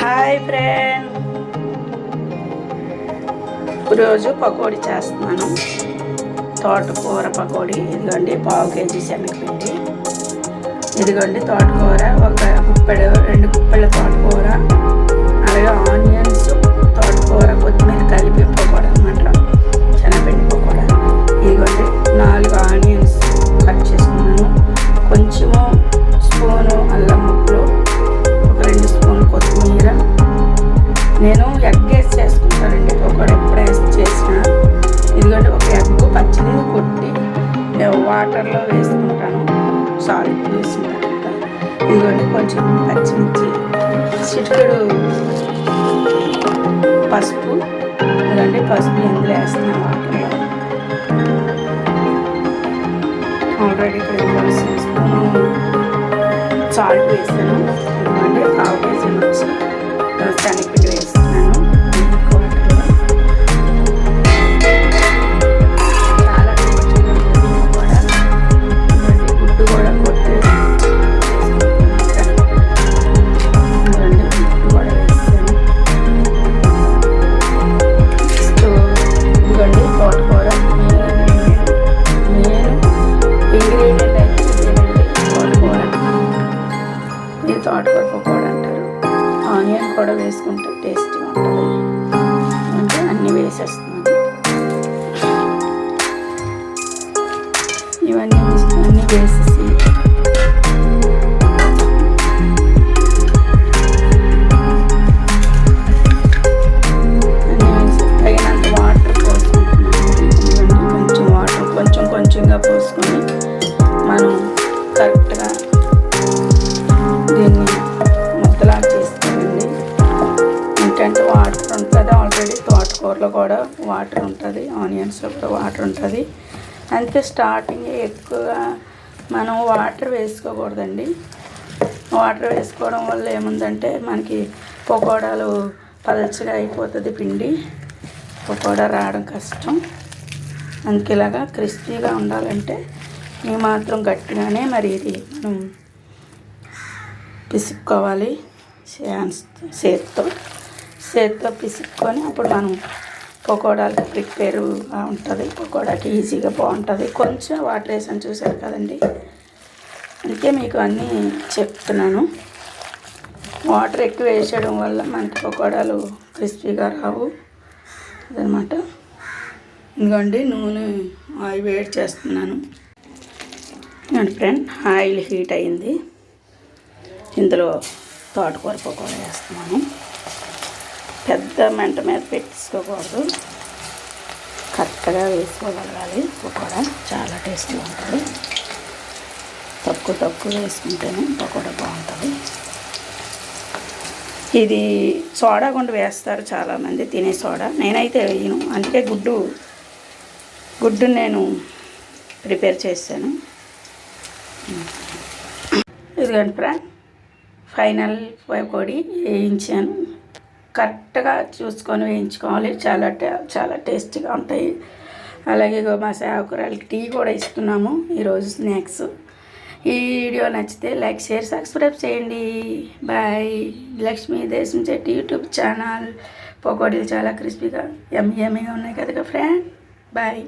Hi friend, ఈరోజు పకోడీ చేస్తున్నాను. తోటకూర పకోడీ. ఇదిగోండి పావు కేజీ శనగపిండి, ఇదిగోండి తోటకూర ఒక గుప్పెడు 2 గుప్పెళ్ళ తోటకూర, అలాగే ఆనియన్స్, తోటకూర, కొత్తిమీర కలిపి పకోడా అన్నమాట, శనగపిండి పకోడా. ఇదిగోండి 4 ఆనియన్స్ కట్ చేసుకున్నాను, కొంచెము స్పూను అల్లం ముక్కలు, ఒక 2 స్పూన్లు కొత్తిమీర. నేను ఎగ్ వేసి చేసుకుంటానండి పకోడా ఎప్పుడు వేసి చేసిన. ఇదిగోండి ఒక ఎగ్ పచ్చిది కొట్టి వాటర్లో వేసుకుంటాను, సాల్ట్ వేసిన తర్వాత. ఇదిగోండి కొంచెం పచ్చిమిర్చి, చిటికెడు పసుపు. ఇదిగోండి పసుపు ఇందులో వేస్తున్నాను వాటర్లో. ఆల్రెడీ ఇక్కడ సాల్ట్ వేసాను. ఇదిగోండి పావు కేజీ వచ్చి శనగపిండి వేస్తున్నాను వాటర్లో. చాలా టేస్టీగా ఉంటుంది కూడా. గుడ్డు కూడా కొట్టి గుడ్డు కూడా వేస్తాను. ఇదిగోండి తోటకూర మెయిన్ ఇంగ్రీడియంట్ అయితే ఇదేనండి, తోటకూర. ఇది తోటకూర పకోడా అంటారు. ఆనియన్ కూడా వేసుకుంటే టేస్టీగా ఉంటుంది. అంటే అన్నీ వేసేస్తున్నాను. ఇవన్నీ వేసేసి తగినంత వాటర్ పోసుకుంటున్నాను. కొంచెం కొంచెంగా పోసుకొని మనం కరెక్ట్గా దీన్ని ముద్దలా చేసుకోండి. ఎందుకంటే వాటర్ ఉంటుంది ఆల్రెడీ, తోటకూరలో కూడా వాటర్ ఉంటుంది, ఆనియన్స్లో కూడా వాటర్ ఉంటుంది. అందుకే స్టార్టింగ్ ఎక్కువగా మనం వాటర్ వేసుకోకూడదండి. వాటర్ వేసుకోవడం వల్ల ఏముందంటే మనకి పకోడాలు పలచగా అయిపోతుంది, పిండి పకోడా రావడం కష్టం. అందుకే ఇలాగా క్రిస్పీగా ఉండాలంటే ఈ మాత్రం గట్టిగానే మరి ఇది మనం పిసుక్కోవాలి. చేతితో పిసుక్కొని అప్పుడు మనం పకోడాలకి ప్రిపేర్గా ఉంటుంది, పకోడాకి ఈజీగా బాగుంటుంది. కొంచెం వాటర్ వేసాను చూసారు కదండి, అందుకే మీకు అన్నీ చెప్తున్నాను. వాటర్ ఎక్కువ వేసేయడం వల్ల మనకి పకోడాలు క్రిస్పీగా రావు అదనమాట. ఇదిగోండి నూనె ఆయిల్ వేడి చేస్తున్నాను. ఇదిగోండి ఫ్రెండ్, ఆయిల్ హీట్ అయింది. ఇందులో తోటకూర పకోడా వేస్తున్నాను. పెద్ద మంట మీద పెట్టించుకోకూడదు, కరెక్ట్గా వేసుకోగలగాలి. పకోడా చాలా టేస్టీగా ఉంటుంది. తక్కువ వేసుకుంటేనే పకోడా బాగుంటుంది. ఇది సోడా గుండ వేస్తారు చాలామంది, తినే సోడా. నేనైతే వేయను, అందుకే గుడ్డు నేను ప్రిపేర్ చేశాను. ఇదిగోండి ఫ్రెండ్, ఫైనల్ పకోడీ వేయించాను. కరెక్ట్గా చూసుకొని వేయించుకోవాలి, చాలా టేస్టీగా ఉంటాయి. అలాగే మా సేవకురాలకి టీ కూడా ఇస్తున్నాము ఈరోజు స్నాక్స్. ఈ వీడియో నచ్చితే లైక్, షేర్, సబ్స్క్రైబ్ చేయండి. బాయ్. లక్ష్మీ దేశం చెట్టి యూట్యూబ్ ఛానల్. పకోడీలు చాలా క్రిస్పీగా యమ్మీగా ఉన్నాయి కదా ఫ్రెండ్. బాయ్.